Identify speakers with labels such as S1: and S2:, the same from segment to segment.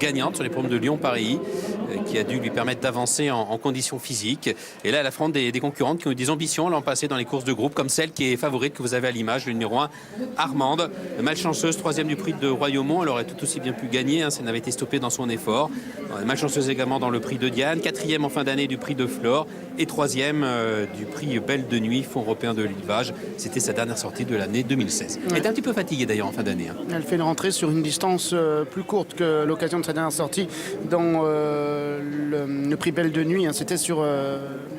S1: gagnante sur les programmes de Lyon-Paris, qui a dû lui permettre d'avancer en conditions physiques. Et là, elle affronte des concurrentes qui ont eu des ambitions l'an passé dans les courses de groupe, comme celle qui est favorite que vous avez à l'image, le numéro 1, Armande. Malchanceuse, 3e du prix de Royaumont. Elle aurait tout aussi bien pu gagner si elle n'avait été stoppée dans son effort. Malchanceuse également dans le prix de Diane, 4e en fin d'année du prix de Flore et 3e du prix Belle de Nuit, Fonds européen de l'élevage. C'était sa dernière sortie de l'année 2016. Elle était un petit peu fatiguée d'ailleurs en fin d'année.
S2: Elle fait une rentrée sur une distance plus courte que l'occasion de sa dernière sortie dans le prix Belle de Nuit. C'était sur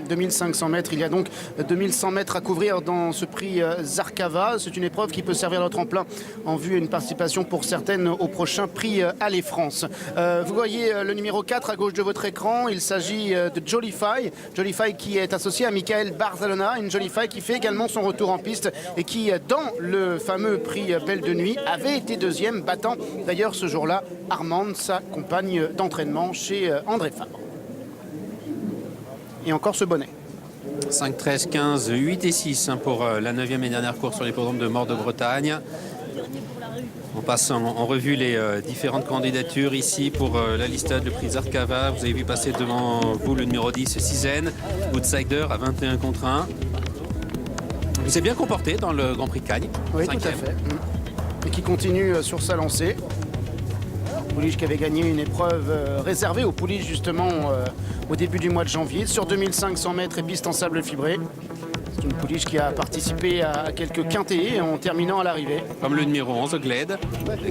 S2: 2500 mètres. Il y a donc 2100 mètres à couvrir dans ce prix Zarkava. C'est une épreuve qui peut servir de tremplin en vue d'une participation pour certaines au prochain prix Allez France. Vous voyez le numéro 4 à gauche de votre écran. Il s'agit de Jolify. Jolify qui est associé à Michael Barzalona. Une Jolify qui fait également son retour en piste et qui, dans le fameux prix Belle de Nuit, avait été 2e, battant d'ailleurs ce jour-là Armande, sa compagne d'entraînement chez André Fabre. Et encore ce bonnet.
S1: 5, 13, 15, 8 et 6 pour la 9e et dernière course sur les programmes de Mort de Bretagne. On passe en revue les différentes candidatures ici pour la listade, le prix Zarkava. Vous avez vu passer devant vous le numéro 10, Cizen, outsider à 21 contre 1. Il s'est bien comporté dans le Grand Prix de Cagnes.
S2: Oui, 5e. Tout à fait. Et qui continue sur sa lancée. Pouliche qui avait gagné une épreuve réservée aux pouliches justement au début du mois de janvier sur 2500 mètres et piste en sable fibré. C'est une pouliche qui a participé à quelques quintés en terminant à l'arrivée.
S1: Comme le numéro 11, Glade,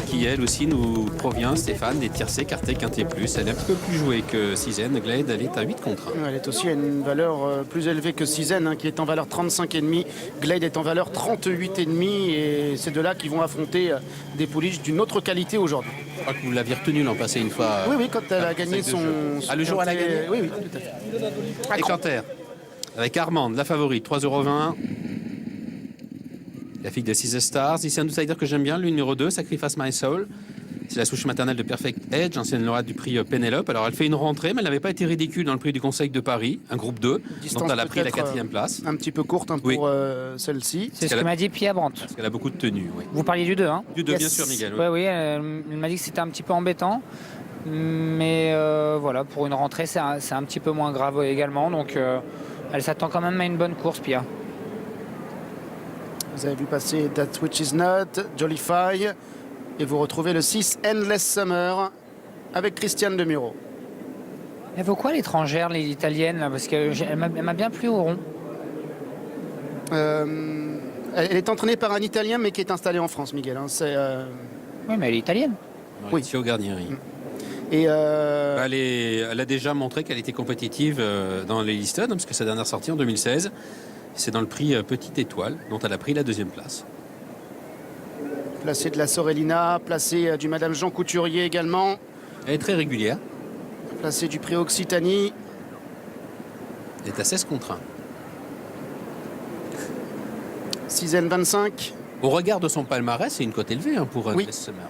S1: qui elle aussi nous provient, Stéphane, des tiercés, quartés, quintés plus. Elle est un petit peu plus jouée que Cizen. Glade, elle est à 8 contre 1.
S2: Elle est aussi à une valeur plus élevée que Cizen, qui est en valeur 35,5. Glade est en valeur 38,5. Et c'est de là qui vont affronter des pouliches d'une autre qualité aujourd'hui.
S1: Je crois que vous l'aviez retenu l'an passé une fois.
S2: Oui, quand elle a gagné son...
S1: le jour où elle a gagné.
S2: Oui, tout à fait.
S1: Éclair. Avec Armande, la favorite, 3,20 €. La fille de Caesar Stars. Ici, un outsider que j'aime bien, le numéro 2, Sacrifice My Soul. C'est la souche maternelle de Perfect Edge, ancienne lauréate du prix Pénélope. Alors, elle fait une rentrée, mais elle n'avait pas été ridicule dans le prix du Conseil de Paris, un groupe 2, dont elle a pris la 4e place.
S2: Un petit peu courte pour celle-ci.
S3: C'est ce que m'a dit Pia Brandt.
S1: Parce qu'elle a beaucoup de tenue, oui.
S3: Vous parliez du 2, hein?
S1: Du 2, bien sûr, Miguel.
S3: Oui, elle m'a dit que c'était un petit peu embêtant. Mais voilà, pour une rentrée, c'est un petit peu moins grave également. Donc, elle s'attend quand même à une bonne course, Pia.
S2: Vous avez vu passer That Which Is Not, Jolify, et vous retrouvez le 6 Endless Summer avec Christiane Demuro.
S3: Elle vaut quoi l'étrangère, l'italienne là? Parce qu'elle m'a bien plu au rond.
S2: Elle est entraînée par un Italien mais qui est installé en France, Miguel.
S3: Oui, mais elle est italienne.
S1: Maurizio Garnieri.
S2: Et
S1: elle a déjà montré qu'elle était compétitive dans les listades, parce que sa dernière sortie en 2016, c'est dans le prix Petite Étoile, dont elle a pris la 2e place.
S2: Placé de la Sorellina, placé du Madame Jean Couturier également.
S1: Elle est très régulière.
S2: Placé du prix Occitanie.
S1: Elle est à 16 contre 1.
S2: Cizen 25.
S1: Au regard de son palmarès, c'est une cote élevée pour Endless Summer.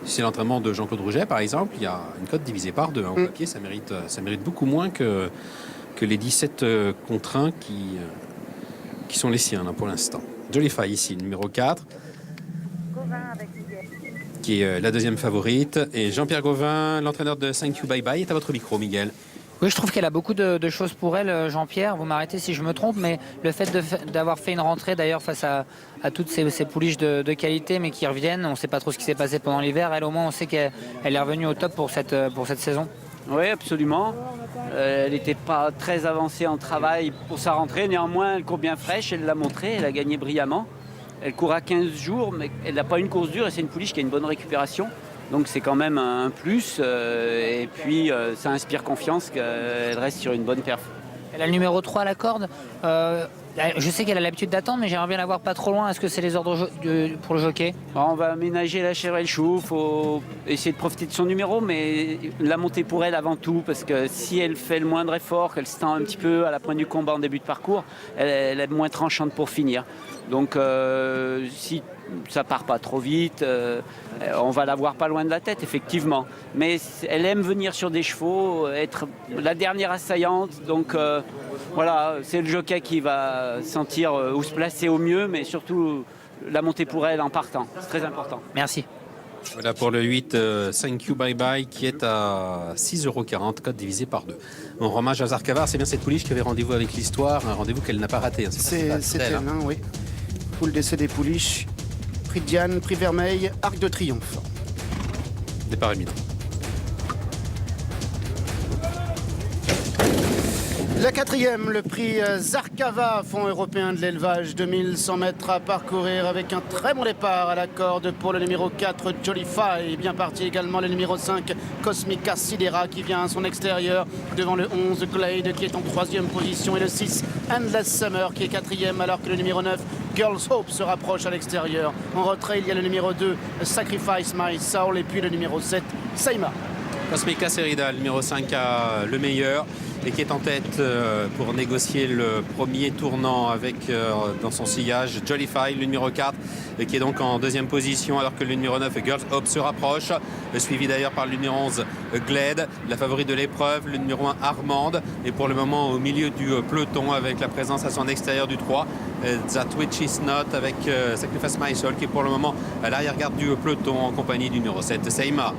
S1: Si c'est l'entraînement de Jean-Claude Rouget, par exemple, il y a une cote divisée par 2. Au papier, ça mérite beaucoup moins que les 17 contre 1 qui sont les siens là, pour l'instant. Jolify ici, numéro 4, qui est la 2e favorite. Et Jean-Pierre Gauvin, l'entraîneur de Thank You Bye Bye, est à votre micro, Miguel.
S3: Oui, je trouve qu'elle a beaucoup de choses pour elle, Jean-Pierre. Vous m'arrêtez si je me trompe, mais le fait d'avoir fait une rentrée d'ailleurs face à toutes ces pouliches de qualité, mais qui reviennent, on ne sait pas trop ce qui s'est passé pendant l'hiver. Elle, au moins, on sait qu'elle est revenue au top pour cette saison.
S4: Oui, absolument. Elle n'était pas très avancée en travail pour sa rentrée. Néanmoins, elle court bien fraîche, elle l'a montré, elle a gagné brillamment. Elle court à 15 jours, mais elle n'a pas une course dure et c'est une pouliche qui a une bonne récupération. Donc c'est quand même un plus. Et puis, ça inspire confiance qu'elle reste sur une bonne perf.
S3: Elle a le numéro 3 à la corde. Je sais qu'elle a l'habitude d'attendre, mais j'aimerais bien la voir pas trop loin. Est-ce que c'est les ordres pour le jockey?
S4: On va aménager la chèvre et le chou. Il faut essayer de profiter de son numéro, mais la monter pour elle avant tout, parce que si elle fait le moindre effort, qu'elle se tend un petit peu à la pointe du combat en début de parcours, elle est moins tranchante pour finir. Donc si ça part pas trop vite, on va la voir pas loin de la tête, effectivement. Mais elle aime venir sur des chevaux, être la dernière assaillante. Donc voilà, c'est le jockey qui va sentir où se placer au mieux, mais surtout la montée pour elle en partant. C'est très important.
S3: Merci.
S1: Voilà pour le 8, Thank You Bye Bye, qui est à 6,40 €, code divisé par 2. On rend hommage à Zarkava, c'est bien cette pouliche qui avait rendez-vous avec l'histoire, un rendez-vous qu'elle n'a pas raté. Hein.
S2: C'était elle, oui. Poule d'essai des pouliches, prix de Diane, prix Vermeil, Arc de Triomphe.
S1: Départ éminent.
S2: La quatrième, le prix Zarkava, Fonds européen de l'élevage, 2100 mètres à parcourir avec un très bon départ à la corde pour le numéro 4, Jolify. Bien parti également le numéro 5, Cosmica Sidera qui vient à son extérieur devant le 11, Glade qui est en troisième position et le 6, Endless Summer qui est quatrième alors que le numéro 9, Girls Hope se rapproche à l'extérieur. En retrait, il y a le numéro 2, Sacrifice My Soul et puis le numéro 7, Seima.
S1: Cosmica Serida, le numéro 5 a le meilleur et qui est en tête pour négocier le premier tournant avec dans son sillage Jolify, le numéro 4, qui est donc en deuxième position alors que le numéro 9 Girls Hope se rapproche, suivi d'ailleurs par le numéro 11 Glade, la favorite de l'épreuve, le numéro 1 Armande, et pour le moment au milieu du peloton avec la présence à son extérieur du 3 That Which Is Not avec Sacrifice My Soul qui est pour le moment à l'arrière-garde du peloton en compagnie du numéro 7 Seima.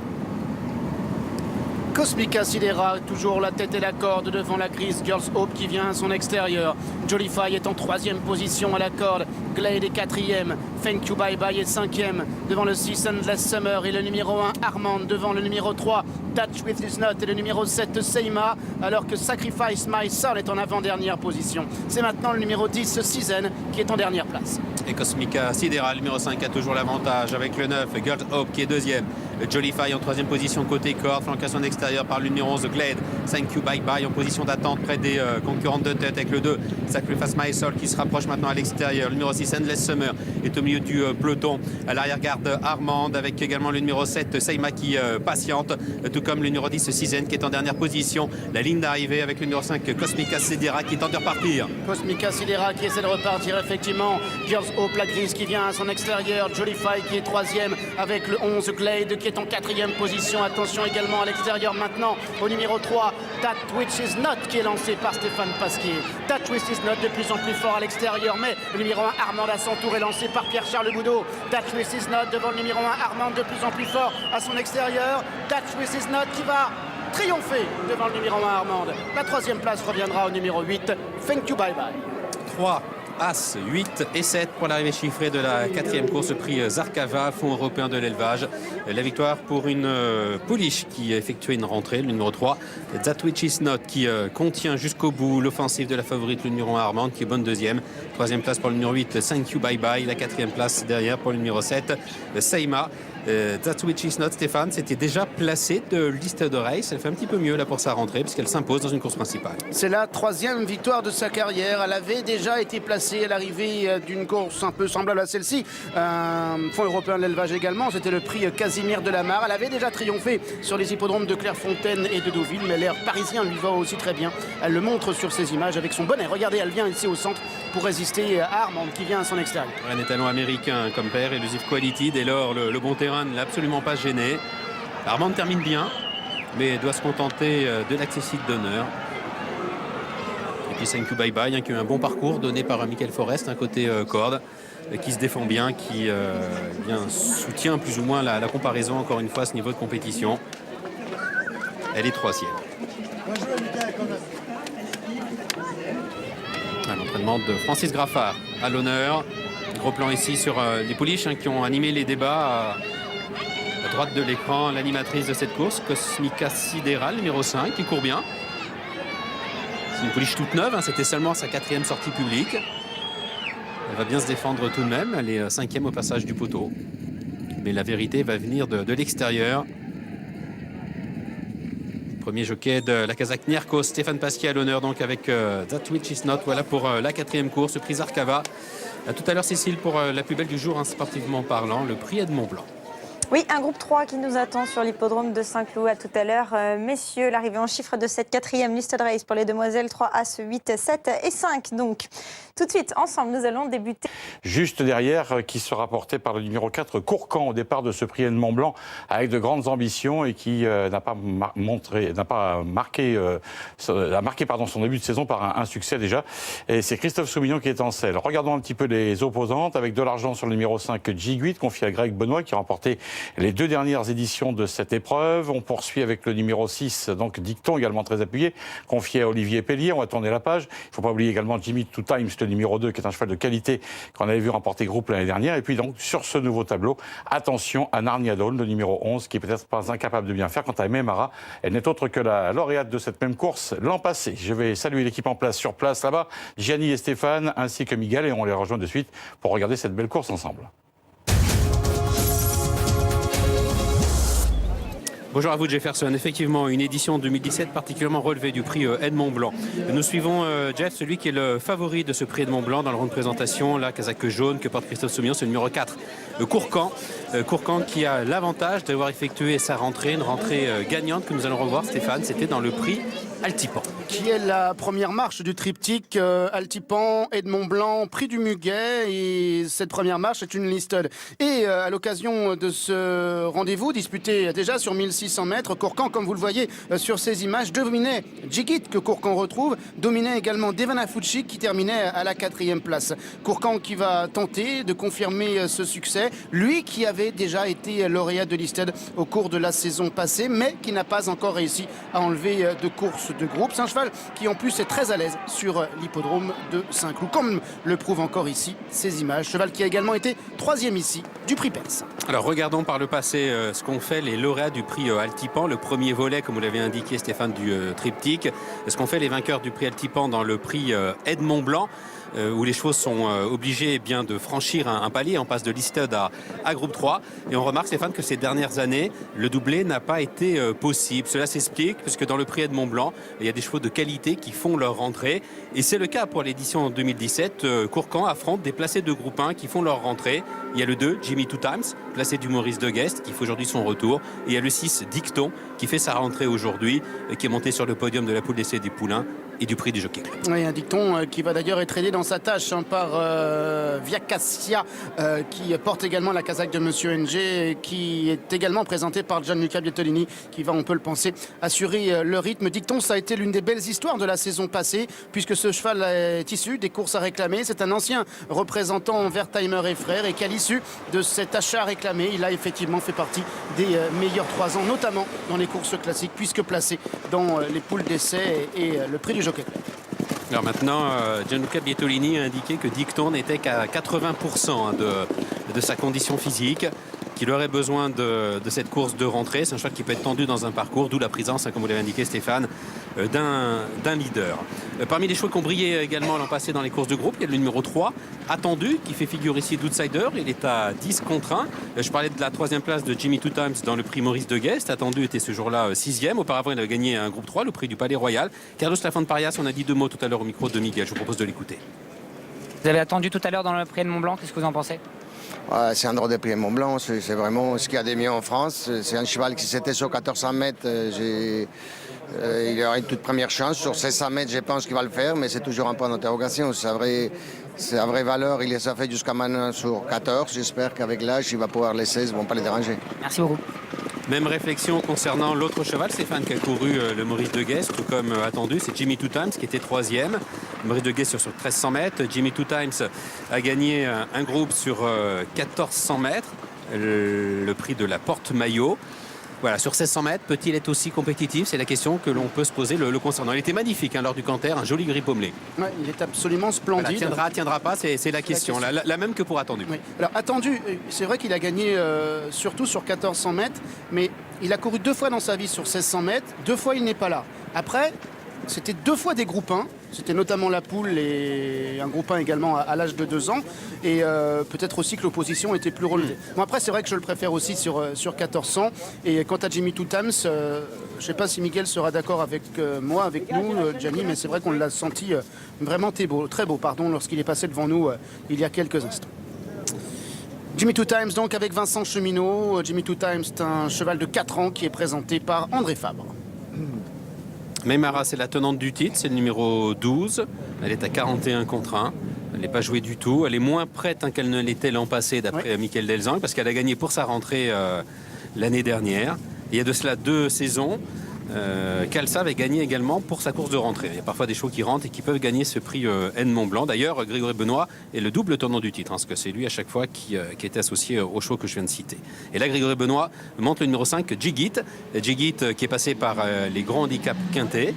S2: Cosmica Sidera, toujours la tête et la corde devant la grise Girls Hope qui vient à son extérieur. Jolify est en troisième position à la corde. Glade est quatrième. Thank You Bye Bye est cinquième devant le 6 Endless Summer et le numéro 1 Armand devant le numéro 3 Touch With This Note et le numéro 7 Seima alors que Sacrifice My Soul est en avant-dernière position. C'est maintenant le numéro 10 Season qui est en dernière place.
S1: Et Cosmica Sidera, le numéro 5, a toujours l'avantage avec le 9 Girls Hope qui est deuxième. Jolify en troisième position côté corde, flanqué à son extérieur par le numéro 11 Glade. Thank You Bye Bye en position d'attente près des concurrentes de tête avec le 2 Sacrifice My Soul qui se rapproche maintenant à l'extérieur. Le numéro 6 Endless Summer est au milieu du peloton. À l'arrière-garde Armand avec également le numéro 7 Seima qui patiente, tout comme le numéro 10 Season qui est en dernière position. La ligne d'arrivée avec le numéro 5 Cosmica Sidera qui tente de repartir.
S2: Cosmica Sidera qui essaie de repartir effectivement. Girls Hope, la grise qui vient à son extérieur. Jolify qui est troisième avec le 11 Glade qui est en quatrième position. Attention également à l'extérieur maintenant au numéro 3 That Which Is Not qui est lancé par Stéphane Pasquier. That Which Is Not de plus en plus fort à l'extérieur, mais le numéro 1 Armand à son tour est lancé par Pierre-Charles Boudot. That Which Is Not devant le numéro 1 Armand de plus en plus fort à son extérieur. That Which Is Not qui va triompher devant le numéro 1 Armand. La troisième place reviendra au numéro 8 Thank You Bye Bye.
S1: 3 As, 8 et 7 pour l'arrivée chiffrée de la quatrième course, prix Zarkava, Fonds européen de l'élevage. La victoire pour une pouliche qui a effectué une rentrée, le numéro 3. That Which Is Not qui contient jusqu'au bout l'offensive de la favorite, le numéro 1 Armand qui est bonne deuxième. Troisième place pour le numéro 8, Thank You Bye Bye. La quatrième place derrière pour le numéro 7, Seima. That Which Is Not, Stéphane, c'était déjà placé de liste de race. Elle fait un petit peu mieux là pour sa rentrée puisqu'elle s'impose dans une course principale.
S2: C'est la troisième victoire de sa carrière. Elle avait déjà été placée à l'arrivée d'une course un peu semblable à celle-ci. Fonds européen de l'élevage également. C'était le prix Casimir de la Mare. Elle avait déjà triomphé sur les hippodromes de Clairefontaine et de Deauville, mais l'air parisien lui va aussi très bien. Elle le montre sur ses images avec son bonnet. Regardez, elle vient ici au centre pour résister à Armand qui vient à son extérieur.
S1: Un étalon américain comme père, Elusive Quality. Dès lors, le bon terrain ne l'a absolument pas gêné. Armand termine bien, mais doit se contenter de l'accessite d'honneur. Et puis Thank You Bye Bye, qui a eu un bon parcours donné par Michael Forest, un côté corde, qui se défend bien, qui soutient plus ou moins la comparaison, encore une fois, à ce niveau de compétition. Elle est troisième. L'entraînement de Francis Graffard à l'honneur. Gros plan ici sur les pouliches qui ont animé les débats à droite de l'écran. L'animatrice de cette course, Cosmica Sidera, numéro 5, qui court bien. C'est une pouliche toute neuve, c'était seulement sa quatrième sortie publique. Elle va bien se défendre tout de même. Elle est cinquième au passage du poteau. Mais la vérité va venir de l'extérieur. Premier jockey de la Kazakh Nierkos, Stéphane Pasquier à l'honneur donc avec That Which Is Not. Voilà pour la quatrième course, prix Zarkava. À tout à l'heure Cécile pour la plus belle du jour, sportivement parlant, le prix Edmond Blanc.
S5: Oui, un groupe 3 qui nous attend sur l'hippodrome de Saint-Cloud à tout à l'heure. Messieurs, l'arrivée en chiffre de cette quatrième listed race pour les demoiselles, 3 As, 8, 7 et 5. Donc, tout de suite, ensemble, nous allons débuter.
S6: Juste derrière, qui sera porté par le numéro 4, Courcan, au départ de ce prix Edmond Blanc, avec de grandes ambitions et qui a marqué son début de saison par un succès déjà. Et c'est Christophe Soumillon qui est en selle. Regardons un petit peu les opposantes, avec de l'argent sur le numéro 5, Jiguit, confié à Greg Benoît, qui a remporté les 2 dernières éditions de cette épreuve. On poursuit avec le numéro 6, donc Dicton, également très appuyé, confié à Olivier Pellier. On va tourner la page. Il ne faut pas oublier également Jimmy Two Times, le numéro 2, qui est un cheval de qualité qu'on avait vu remporter groupe l'année dernière. Et puis donc, sur ce nouveau tableau, attention à Narnia Dawn, le numéro 11, qui est peut-être pas incapable de bien faire. Quant à Memara, elle n'est autre que la lauréate de cette même course l'an passé. Je vais saluer l'équipe en place, sur place, là-bas, Gianni et Stéphane, ainsi que Miguel, et on les rejoint de suite pour regarder cette belle course ensemble.
S1: Bonjour à vous Jefferson. Effectivement, une édition 2017 particulièrement relevée du prix Edmond Blanc. Nous suivons Jeff, celui qui est le favori de ce prix Edmond Blanc dans le rond de présentation. La casaque jaune que porte Christophe Soumillon, c'est le numéro 4, Courcan. Courcan qui a l'avantage d'avoir effectué sa rentrée, une rentrée gagnante que nous allons revoir, Stéphane. C'était dans le prix Altipan.
S2: Qui est la première marche du triptyque Altipan, Edmond Blanc, prix du Muguet. Et cette première marche est une listed. Et à l'occasion de ce rendez-vous disputé déjà sur 1600 mètres, Courcan, comme vous le voyez sur ces images, dominait Jigit, que Courcan retrouve, dominait également Devana Fucci, qui terminait à la 4e place. Courcan qui va tenter de confirmer ce succès, lui qui avait déjà été lauréat de listed au cours de la saison passée, mais qui n'a pas encore réussi à enlever de course de groupe. C'est un cheval qui en plus est très à l'aise sur l'hippodrome de Saint-Cloud, comme le prouvent encore ici ces images. Cheval qui a également été 3e ici du prix Perse.
S1: Alors regardons par le passé ce qu'ont fait les lauréats du prix Altipan, le premier volet, comme vous l'avez indiqué Stéphane, du triptyque. Ce qu'ont fait les vainqueurs du prix Altipan dans le prix Edmond Blanc, où les chevaux sont obligés bien de franchir un palier. On passe de listed à groupe 3. Et on remarque, Stéphane, que ces dernières années, le doublé n'a pas été possible. Cela s'explique puisque dans le prix Edmond Blanc, il y a des chevaux de qualité qui font leur rentrée. Et c'est le cas pour l'édition 2017. Courcan affronte des placés de groupe 1 qui font leur rentrée. Il y a le 2, Jimmy Two Times, placé du Maurice de Guest, qui fait aujourd'hui son retour. Et il y a le 6, Dicton, qui fait sa rentrée aujourd'hui, qui est monté sur le podium de la poule d'essai des poulains et du prix du Jockey Club.
S2: Oui, un Dicton qui va d'ailleurs être aidé dans sa tâche par Viacassia, qui porte également la casaque de Monsieur NG, qui est également présenté par Gianluca Bietolini, qui va, on peut le penser, assurer le rythme. Dicton, ça a été l'une des belles histoires de la saison passée, puisque ce cheval est issu des courses à réclamer. C'est un ancien représentant Wertheimer et Frères, et qu'à l'issue de cet achat réclamé, il a effectivement fait partie des meilleurs 3 ans, notamment dans les courses classiques, puisque placé dans les poules d'essai et le prix du Jockey Club.
S1: Alors maintenant, Gianluca Bietolini a indiqué que Dicton n'était qu'à 80% de sa condition physique, qu'il aurait besoin de cette course de rentrée. C'est un cheval qui peut être tendu dans un parcours, d'où la présence, comme vous l'avez indiqué Stéphane, d'un leader. Parmi les chevaux qui ont brillé également l'an passé dans les courses de groupe, il y a le numéro 3, Attendu, qui fait figure ici d'outsider. Il est à 10 contre 1. Je parlais de la 3e place de Jimmy Two Times dans le prix Maurice de Guest. Attendu était ce jour-là 6e. Auparavant, il avait gagné un groupe 3, le prix du Palais Royal. Carlos Lafont-Parias, on a dit 2 mots tout à l'heure au micro de Miguel. Je vous propose de l'écouter.
S3: Vous avez attendu tout à l'heure dans le prix Edmond Blanc, qu'est-ce que vous en pensez?
S7: C'est un drôle de prix Mont Blanc, c'est vraiment ce qu'il y a de mieux en France. C'est un cheval qui s'était sur 1400 mètres, il aurait une toute première chance. Sur 1600 mètres, je pense qu'il va le faire, mais c'est toujours un point d'interrogation. Sa vraie valeur, il les a fait jusqu'à maintenant sur 14. J'espère qu'avec l'âge, il va pouvoir les 16, ils ne vont pas les déranger.
S3: Merci beaucoup.
S1: Même réflexion concernant l'autre cheval, Stéphane, qui a couru le Maurice de Guest, tout comme attendu, c'est Jimmy Two Times qui était 3e. Maurice de Guest sur 1300 mètres. Jimmy Two Times a gagné un groupe sur 1400 mètres, le prix de la Porte-Maillot. Voilà, sur 1600 mètres, peut-il être aussi compétitif? C'est la question que l'on peut se poser le concernant. Il était magnifique lors du Canter, un joli gris pommelé.
S2: Ouais, il est absolument splendide.
S1: Voilà, tiendra pas, c'est la question. La même que pour Attendu.
S2: Oui. Alors Attendu, c'est vrai qu'il a gagné surtout sur 1400 mètres, mais il a couru 2 fois dans sa vie sur 1600 mètres, 2 fois il n'est pas là. Après, c'était 2 fois des groupes 1, c'était notamment la poule et un groupe 1 également à l'âge de 2 ans, et peut-être aussi que l'opposition était plus relevée. Bon, après, c'est vrai que je le préfère aussi sur 1400, et quant à Jimmy Two Times, je ne sais pas si Miguel sera d'accord avec moi, avec nous, Gianni, mais c'est vrai qu'on l'a senti vraiment très beau, lorsqu'il est passé devant nous il y a quelques instants. Jimmy Two Times donc avec Vincent Cheminot. Jimmy Two Times, c'est un cheval de 4 ans qui est présenté par André Fabre.
S1: Memara, c'est la tenante du titre, c'est le numéro 12. Elle est à 41 contre 1. Elle n'est pas jouée du tout. Elle est moins prête qu'elle ne l'était l'an passé, d'après Michael Delzang, parce qu'elle a gagné pour sa rentrée l'année dernière. Il y a de cela 2 saisons. Calsa avait gagné également pour sa course de rentrée. Il y a parfois des chevaux qui rentrent et qui peuvent gagner ce prix N Mont-Blanc. D'ailleurs, Grégory Benoît est le double tenant du titre, parce que c'est lui à chaque fois qui était associé aux chevaux que je viens de citer. Et là, Grégory Benoît monte le numéro 5, Jigit. Jigit qui est passé par les grands handicaps quintés,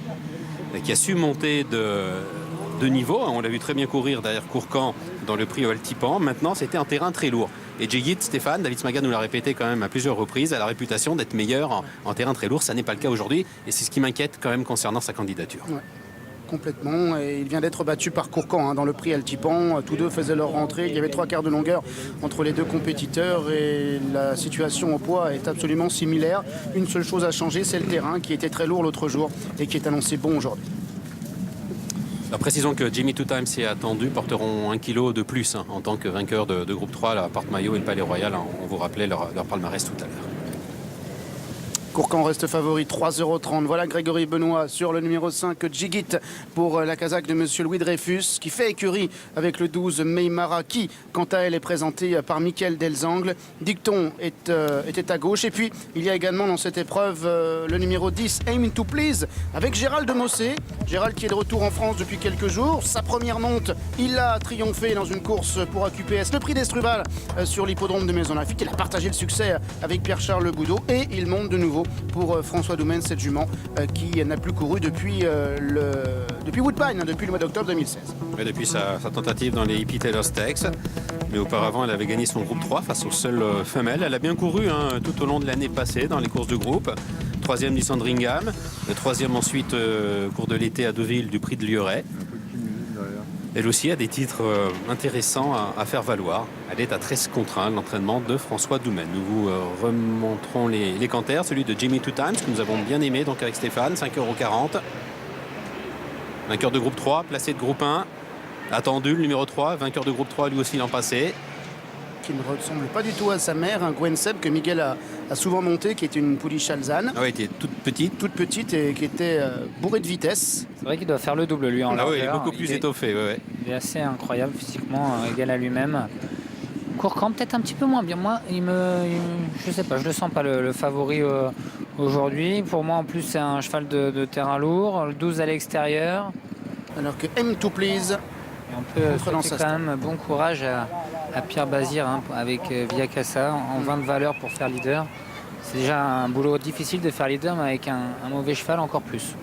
S1: qui a su monter de niveau. On l'a vu très bien courir derrière Courcan dans le prix Altipan. Maintenant, c'était un terrain très lourd. Et Jigit, Stéphane, David Smaga nous l'a répété quand même à plusieurs reprises, a la réputation d'être meilleur en terrain très lourd. Ça n'est pas le cas aujourd'hui et c'est ce qui m'inquiète quand même concernant sa candidature.
S2: Ouais, complètement. Et il vient d'être battu par Courcan dans le prix Altipan. Tous deux faisaient leur rentrée. Il y avait 3 quarts de longueur entre les deux compétiteurs et la situation au poids est absolument similaire. Une seule chose a changé, c'est le terrain qui était très lourd l'autre jour et qui est annoncé bon aujourd'hui.
S1: Alors précisons que Jimmy Two Times et Attendu porteront 1 kilo de plus en tant que vainqueur de groupe 3, la Porte-Maillot et le Palais Royal. On vous rappelait leur palmarès tout à l'heure.
S2: Courcan reste favori, 3,30 €. Voilà Grégory Benoît sur le numéro 5, Jigit, pour la casaque de Monsieur Louis Dreyfus, qui fait écurie avec le 12, Meymara, qui, quant à elle, est présentée par Mickaël Delzangle. Dicton était à gauche. Et puis, il y a également dans cette épreuve le numéro 10, Aim to Please, avec Gérald de Mossé. Gérald qui est de retour en France depuis quelques jours. Sa première monte, il a triomphé dans une course pour AQPS, le prix d'Estruval sur l'hippodrome de Maison-Lafitte. Il a partagé le succès avec Pierre-Charles Boudot et il monte de nouveau pour François Doumen, cette jument qui n'a plus couru depuis Woodbine, depuis le mois d'octobre 2016.
S1: Et depuis sa tentative dans les Hippie Taylor Stakes. Mais auparavant, elle avait gagné son groupe 3 face aux seules femelles. Elle a bien couru tout au long de l'année passée dans les courses de groupe. 3e du Sandringham, le 3e ensuite au cours de l'été à Deauville du prix de Lioret. Elle aussi a des titres intéressants à faire valoir. Elle est à 13 contre 1, l'entraînement de François Doumen. Nous vous remontrons les canters, celui de Jimmy Two Times, que nous avons bien aimé donc avec Stéphane, 5,40 €. Vainqueur de groupe 3, placé de groupe 1. Attendu, le numéro 3, vainqueur de groupe 3 lui aussi l'an passé.
S2: Qui ne ressemble pas du tout à sa mère, un Gwen Seb que Miguel a souvent monté, qui était une pouliche alzane.
S1: Ah oui, elle était toute petite.
S2: Toute petite et qui était bourrée de vitesse.
S3: C'est vrai qu'il doit faire le double lui en
S1: Ah oui, il est
S3: largeur.
S1: beaucoup plus étoffé. Ouais.
S3: Il est assez incroyable physiquement, égal à lui-même. Courcan peut-être un petit peu moins bien. Moi, je sais pas, je le sens pas le favori aujourd'hui. Pour moi, en plus, c'est un cheval de terrain lourd. Le 12 à l'extérieur.
S2: Alors que Aim to Please.
S3: Et on peut souhaiter quand même bon courage à Pierre Bazir avec Via Casa en 20 de valeur pour faire leader. C'est déjà un boulot difficile de faire leader, mais avec un mauvais cheval encore plus.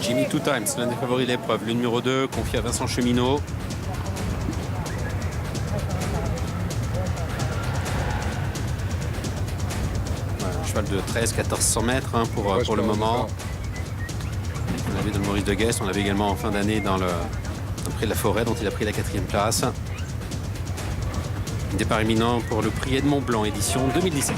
S1: Jimmy Two Times, l'un des favoris de l'épreuve. Le numéro 2, confié à Vincent Cheminot. Cheval de 13-1400 mètres pour le moment. On l'avait dans le Maurice de Guest, on l'avait également en fin d'année dans le prix de la Forêt dont il a pris la 4e place. Départ imminent pour le prix Edmond Blanc, édition 2017.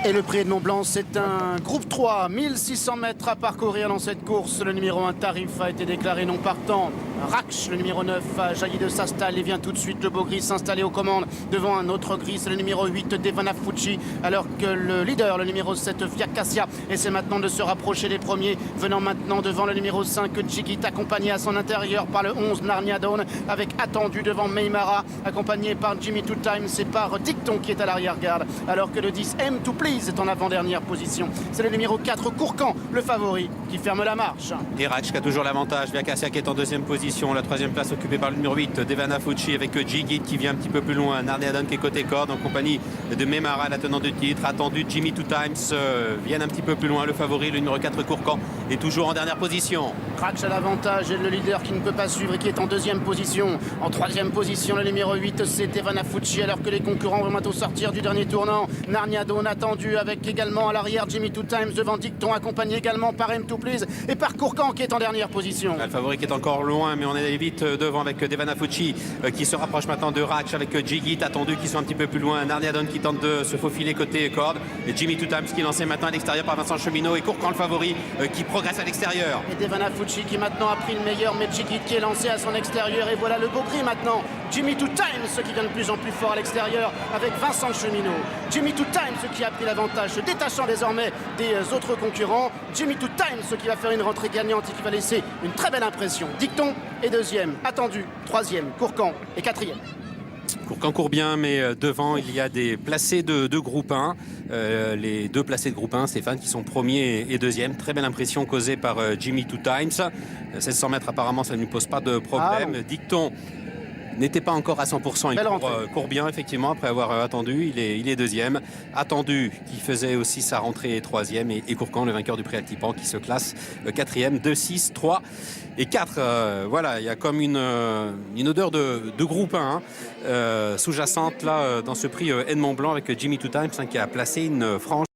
S2: Et le prix Edmond Blanc, c'est un groupe 3, 1600 mètres à parcourir dans cette course. Le numéro 1, Tarif, a été déclaré non partant. Raksh, le numéro 9, a jailli de sa stalle et vient tout de suite le beau gris s'installer aux commandes devant un autre gris. C'est le numéro 8, Devana Fucci, alors que le leader, le numéro 7, Via Cassia, essaie maintenant de se rapprocher des premiers, venant maintenant devant le numéro 5, Jigit, accompagné à son intérieur par le 11, Narnia Dawn, avec Attendu devant Meymara, accompagné par Jimmy Two Times et par Dicton qui est à l'arrière-garde, alors que le 10, Aim to Please, est en avant-dernière position. C'est le numéro 4, Courcan, le favori, qui ferme la marche.
S1: Et Raksh qui a toujours l'avantage, Via Cassia qui est en 2e position. La 3e place occupée par le numéro 8, Devana Fucci, avec Jigit qui vient un petit peu plus loin. Narnia Dawn qui est côté corde en compagnie de Meymara, la tenante de titre. Attendu, Jimmy Two Times viennent un petit peu plus loin. Le favori, le numéro 4, Courcan, est toujours en dernière position.
S2: Raksh a l'avantage et le leader qui ne peut pas suivre et qui est en 2e position. En 3e position, le numéro 8, c'est Devana Fucci, alors que les concurrents vont bientôt sortir du dernier tournant. Narnia Dawn attendu avec également à l'arrière Jimmy Two Times devant Dicton, accompagné également par Aim to Please et par Courcan qui est en dernière position.
S1: Le favori qui est encore loin, mais on est vite devant avec Devana Fucci qui se rapproche maintenant de Raksh avec Jigit, Attendu qui sont un petit peu plus loin. Narnia Dawn qui tente de se faufiler côté corde. Et Jimmy Two Times qui est lancé maintenant à l'extérieur par Vincent Cheminot et Courcan le favori qui progresse à l'extérieur.
S2: Et Devana Fucci qui maintenant a pris le meilleur, mais Jigit qui est lancé à son extérieur. Et voilà le beau gris maintenant Jimmy Two Times qui vient de plus en plus fort à l'extérieur avec Vincent Cheminot. Jimmy Two Times qui a pris l'avantage, se détachant désormais des autres concurrents. Jimmy Two Times qui va faire une rentrée gagnante et qui va laisser une très belle impression. Dicton est deuxième, Attendu troisième, Courcan est quatrième.
S1: Courcan court bien, mais devant, il y a des placés de groupe 1. Les deux placés de groupe 1, Stéphane, qui sont premier et deuxième. Très belle impression causée par Jimmy Two Times. 1600 mètres, apparemment, ça ne lui pose pas de problème.
S2: Ah,
S1: Dicton n'était pas encore à 100%. Il court bien, effectivement, après avoir attendu. Il est deuxième. Attendu, qui faisait aussi sa rentrée troisième. Et Courcan, le vainqueur du prix Altipan, qui se classe quatrième. 2, 6, 3 et 4. Voilà, il y a comme une odeur de groupe 1 sous-jacente là dans ce prix Edmond Blanc avec Jimmy Two Times qui a placé une frange.